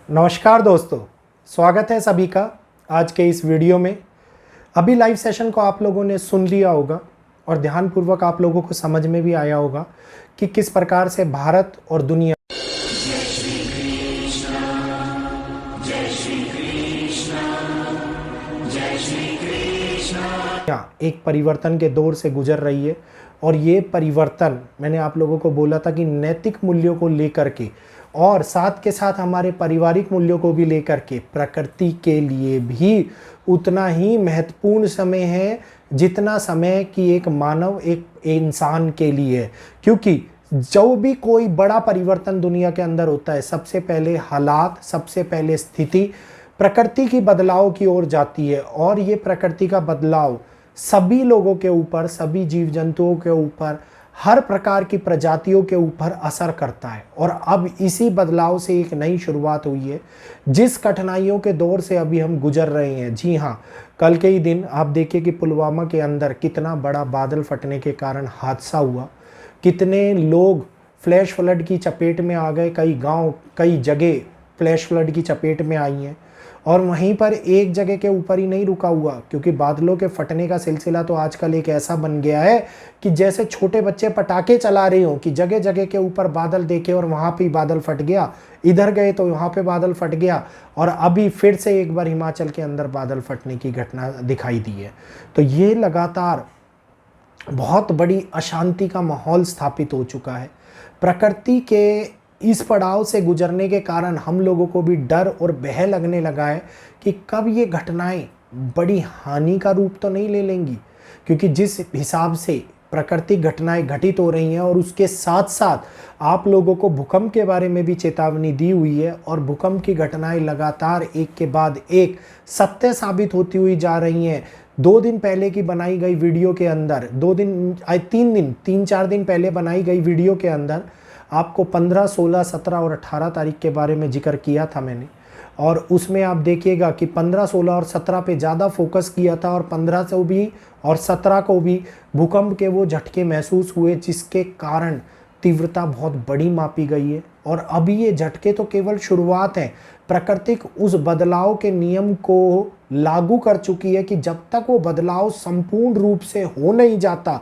नमस्कार दोस्तों, स्वागत है सभी का आज के इस वीडियो में। अभी लाइव सेशन को आप लोगों ने सुन लिया होगा और ध्यानपूर्वक आप लोगों को समझ में भी आया होगा कि किस प्रकार से भारत और दुनिया एक परिवर्तन के दौर से गुजर रही है। और ये परिवर्तन मैंने आप लोगों को बोला था कि नैतिक मूल्यों को लेकर के और साथ के साथ हमारे पारिवारिक मूल्यों को भी लेकर के प्रकृति के लिए भी उतना ही महत्वपूर्ण समय है जितना समय कि एक मानव एक इंसान के लिए है। क्योंकि जो भी कोई बड़ा परिवर्तन दुनिया के अंदर होता है, सबसे पहले हालात, सबसे पहले स्थिति प्रकृति की बदलाव की ओर जाती है। और ये प्रकृति का बदलाव सभी लोगों के ऊपर, सभी जीव जंतुओं के ऊपर, हर प्रकार की प्रजातियों के ऊपर असर करता है। और अब इसी बदलाव से एक नई शुरुआत हुई है, जिस कठिनाइयों के दौर से अभी हम गुजर रहे हैं। जी हाँ, कल के ही दिन आप देखिए कि पुलवामा के अंदर कितना बड़ा बादल फटने के कारण हादसा हुआ, कितने लोग फ्लैश फ्लड की चपेट में आ गए। कई गांव, कई जगह फ्लैश फ्लड की चपेट में आई हैं। और वहीं पर एक जगह के ऊपर ही नहीं रुका हुआ, क्योंकि बादलों के फटने का सिलसिला तो आजकल एक ऐसा बन गया है कि जैसे छोटे बच्चे पटाखे चला रहे हो कि जगह जगह के ऊपर बादल देखे और वहाँ पे बादल फट गया, इधर गए तो वहाँ पे बादल फट गया। और अभी फिर से एक बार हिमाचल के अंदर बादल फटने की घटना दिखाई दी है। तो ये लगातार बहुत बड़ी अशांति का माहौल स्थापित हो चुका है। प्रकृति के इस पड़ाव से गुजरने के कारण हम लोगों को भी डर और भय लगने लगा है कि कब ये घटनाएं बड़ी हानि का रूप तो नहीं ले लेंगी। क्योंकि जिस हिसाब से प्राकृतिक घटनाएं घटित हो रही हैं और उसके साथ साथ आप लोगों को भूकंप के बारे में भी चेतावनी दी हुई है। और भूकंप की घटनाएं लगातार एक के बाद एक सत्य साबित होती हुई जा रही हैं। 2 दिन पहले की बनाई गई वीडियो के अंदर, 3-4 दिन पहले बनाई गई वीडियो के अंदर आपको 15, 16, 17 और 18 तारीख के बारे में जिक्र किया था मैंने। और उसमें आप देखिएगा कि 15, 16 और 17 पे ज़्यादा फोकस किया था। और 15 को भी और 17 को भी भूकंप के वो झटके महसूस हुए, जिसके कारण तीव्रता बहुत बड़ी मापी गई है। और अभी ये झटके तो केवल शुरुआत है। प्राकृतिक उस बदलाव के नियम को लागू कर चुकी है कि जब तक वो बदलाव संपूर्ण रूप से हो नहीं जाता,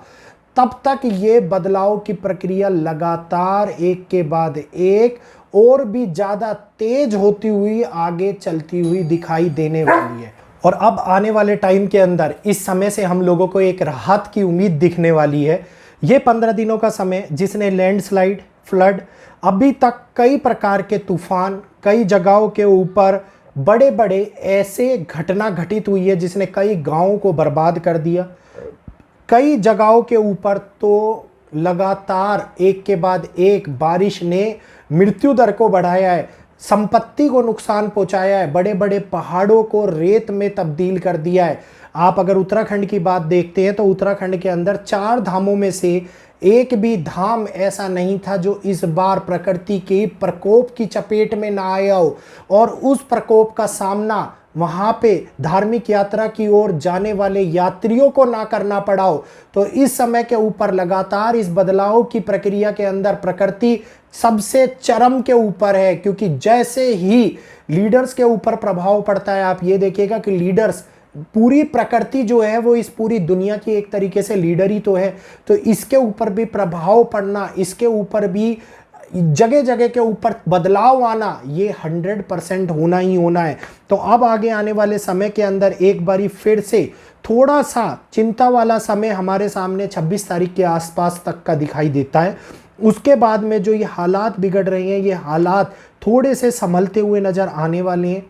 तब तक ये बदलाव की प्रक्रिया लगातार एक के बाद एक और भी ज़्यादा तेज होती हुई आगे चलती हुई दिखाई देने वाली है। और अब आने वाले टाइम के अंदर इस समय से हम लोगों को एक राहत की उम्मीद दिखने वाली है। ये 15 दिनों का समय जिसने लैंडस्लाइड, फ्लड, अभी तक कई प्रकार के तूफान, कई जगहों के ऊपर बड़े बड़े ऐसे घटना घटित हुई है जिसने कई गाँवों को बर्बाद कर दिया। कई जगहों के ऊपर तो लगातार एक के बाद एक बारिश ने मृत्यु दर को बढ़ाया है, संपत्ति को नुकसान पहुंचाया है, बड़े बड़े पहाड़ों को रेत में तब्दील कर दिया है। आप अगर उत्तराखंड की बात देखते हैं तो उत्तराखंड के अंदर 4 धामों में से एक भी धाम ऐसा नहीं था जो इस बार प्रकृति के प्रकोप की चपेट में ना आया हो और उस प्रकोप का सामना वहाँ पे धार्मिक यात्रा की ओर जाने वाले यात्रियों को ना करना पड़ा हो। तो इस समय के ऊपर लगातार इस बदलाव की प्रक्रिया के अंदर प्रकृति सबसे चरम के ऊपर है। क्योंकि जैसे ही लीडर्स के ऊपर प्रभाव पड़ता है, आप ये देखिएगा कि लीडर्स, पूरी प्रकृति जो है वो इस पूरी दुनिया की एक तरीके से लीडर ही तो है। तो इसके ऊपर भी प्रभाव पड़ना, इसके ऊपर भी जगह जगह के ऊपर बदलाव आना, ये 100% होना ही होना है। तो अब आगे आने वाले समय के अंदर एक बारी फिर से थोड़ा सा चिंता वाला समय हमारे सामने 26 तारीख के आसपास तक का दिखाई देता है। उसके बाद में जो ये हालात बिगड़ रहे हैं, ये हालात थोड़े से संभलते हुए नजर आने वाले हैं।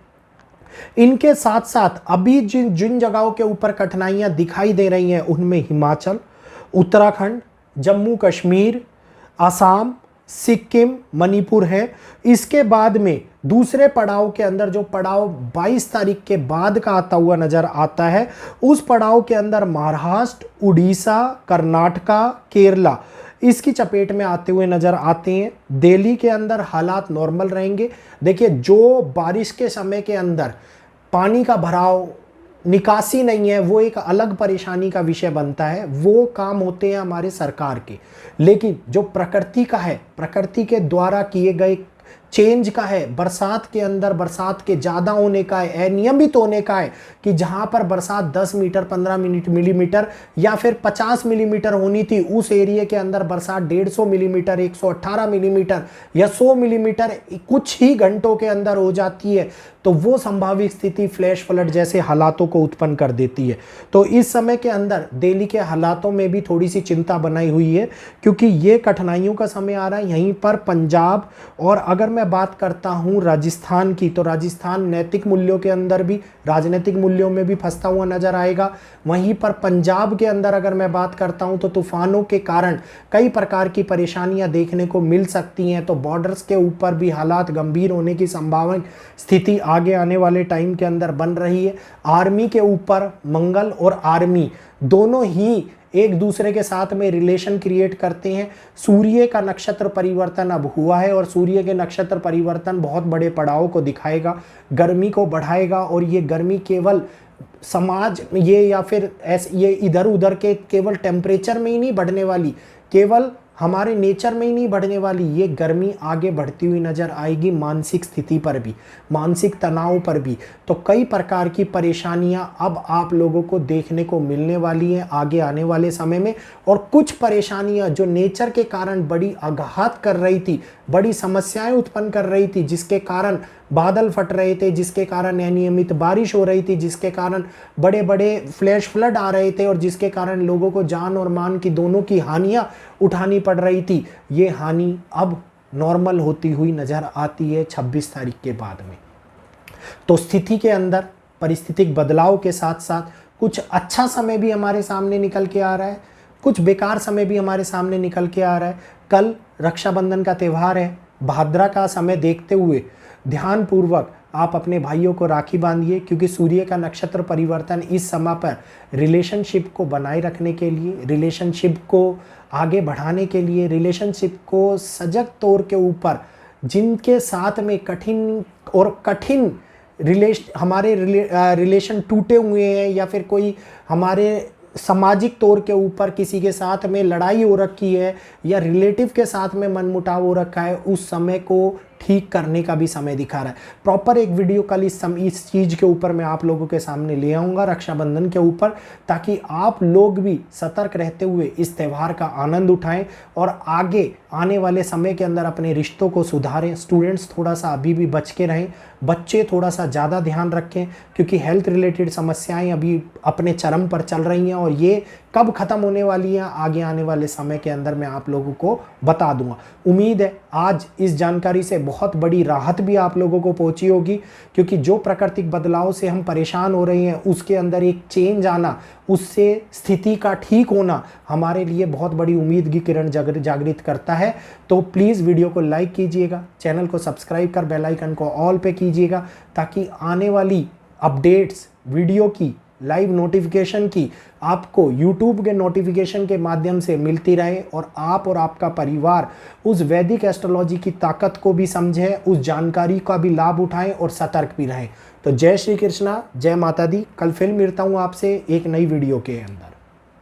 इनके साथ साथ अभी जिन जिन जगहों के ऊपर कठिनाइयां दिखाई दे रही हैं, उनमें हिमाचल, उत्तराखंड, जम्मू कश्मीर, असम, सिक्किम, मणिपुर है। इसके बाद में दूसरे पड़ाव के अंदर जो पड़ाव 22 तारीख के बाद का आता हुआ नजर आता है, उस पड़ाव के अंदर महाराष्ट्र, उड़ीसा, कर्नाटका, केरला इसकी चपेट में आते हुए नजर आते हैं। दिल्ली के अंदर हालात नॉर्मल रहेंगे। देखिए, जो बारिश के समय के अंदर पानी का भराव, निकासी नहीं है, वो एक अलग परेशानी का विषय बनता है। वो काम होते हैं हमारे सरकार के। लेकिन जो प्रकृति का है, प्रकृति के द्वारा किए गए चेंज का है, बरसात के अंदर बरसात के ज़्यादा होने का है, अनियमित होने का है, कि जहाँ पर बरसात 10 मीटर 15 मिलीमीटर या फिर 50 मिलीमीटर होनी थी, उस एरिया के अंदर बरसात 150 मिलीमीटर, 118 मिलीमीटर या 100 मिलीमीटर कुछ ही घंटों के अंदर हो जाती है। तो वो संभावित स्थिति फ्लैश फ्लड जैसे हालातों को उत्पन्न कर देती है। तो इस समय के अंदर दिल्ली के हालातों में भी थोड़ी सी चिंता बनाई हुई है, क्योंकि ये कठिनाइयों का समय आ रहा है। यहीं पर पंजाब, और अगर मैं बात करता हूँ राजस्थान की, तो राजस्थान नैतिक मूल्यों के अंदर भी, राजनीतिक मूल्यों में भी फंसता हुआ नजर आएगा। वहीं पर पंजाब के अंदर अगर मैं बात करता हूँ तो तूफानों के कारण कई प्रकार की परेशानियां देखने को मिल सकती हैं। तो बॉर्डर्स के ऊपर भी हालात गंभीर होने की संभावना स्थिति आगे आने वाले टाइम के अंदर बन रही है। आर्मी के ऊपर, मंगल और आर्मी दोनों ही एक दूसरे के साथ में रिलेशन क्रिएट करते हैं। सूर्य का नक्षत्र परिवर्तन अब हुआ है, और सूर्य के नक्षत्र परिवर्तन बहुत बड़े पड़ाव को दिखाएगा, गर्मी को बढ़ाएगा। और ये गर्मी केवल समाज ये या फिर ऐसे ये इधर उधर के केवल टेम्परेचर में ही नहीं बढ़ने वाली, केवल हमारे नेचर में ही नहीं बढ़ने वाली, ये गर्मी आगे बढ़ती हुई नजर आएगी मानसिक स्थिति पर भी, मानसिक तनाव पर भी। तो कई प्रकार की परेशानियां अब आप लोगों को देखने को मिलने वाली हैं आगे आने वाले समय में। और कुछ परेशानियां जो नेचर के कारण बड़ी आघात कर रही थी, बड़ी समस्याएं उत्पन्न कर रही थी, जिसके कारण बादल फट रहे थे, जिसके कारण अनियमित बारिश हो रही थी, जिसके कारण बड़े बड़े फ्लैश फ्लड आ रहे थे, और जिसके कारण लोगों को जान और मान की दोनों की हानियां उठानी पड़ रही थी, ये हानि अब नॉर्मल होती हुई नजर आती है 26 तारीख के बाद में। तो स्थिति के अंदर परिस्थितिक बदलाव के साथ साथ कुछ अच्छा समय भी हमारे सामने निकल के आ रहा है, कुछ बेकार समय भी हमारे सामने निकल के आ रहा है। कल रक्षाबंधन का त्यौहार है, भाद्रा का समय देखते हुए ध्यानपूर्वक आप अपने भाइयों को राखी बांधिए, क्योंकि सूर्य का नक्षत्र परिवर्तन इस समय पर रिलेशनशिप को बनाए रखने के लिए, रिलेशनशिप को आगे बढ़ाने के लिए, रिलेशनशिप को सजग तौर के ऊपर, जिनके साथ में कठिन हमारे रिलेशन टूटे हुए हैं, या फिर कोई हमारे सामाजिक तौर के ऊपर किसी के साथ में लड़ाई हो रखी है, या रिलेटिव के साथ में मनमुटाव हो रखा है, उस समय को ठीक करने का भी समय दिखा रहा है। प्रॉपर एक वीडियो कल इस चीज़ के ऊपर मैं आप लोगों के सामने ले आऊँगा रक्षाबंधन के ऊपर, ताकि आप लोग भी सतर्क रहते हुए इस त्यौहार का आनंद उठाएं और आगे आने वाले समय के अंदर अपने रिश्तों को सुधारें। स्टूडेंट्स थोड़ा सा अभी भी बच के रहें, बच्चे थोड़ा सा ज़्यादा ध्यान रखें, क्योंकि हेल्थ रिलेटेड समस्याएं अभी अपने चरम पर चल रही हैं, और ये कब ख़त्म होने वाली हैं आगे आने वाले समय के अंदर मैं आप लोगों को बता दूंगा। उम्मीद है आज इस जानकारी से बहुत बड़ी राहत भी आप लोगों को पहुंची होगी, क्योंकि जो प्राकृतिक बदलाव से हम परेशान हो रहे हैं उसके अंदर एक चेंज आना, उससे स्थिति का ठीक होना हमारे लिए बहुत बड़ी उम्मीद की किरण जागृत करता है। तो प्लीज़ वीडियो को लाइक कीजिएगा, चैनल को सब्सक्राइब कर बेल आइकन को ऑल पे कीजिएगा, ताकि आने वाली अपडेट्स वीडियो की, लाइव नोटिफिकेशन की आपको YouTube के नोटिफिकेशन के माध्यम से मिलती रहे, और आप और आपका परिवार उस वैदिक एस्ट्रोलॉजी की ताकत को भी समझें, उस जानकारी का भी लाभ उठाएं और सतर्क भी रहें। तो जय श्री कृष्णा, जय माता दी। कल फिर मिलता हूँ आपसे एक नई वीडियो के अंदर।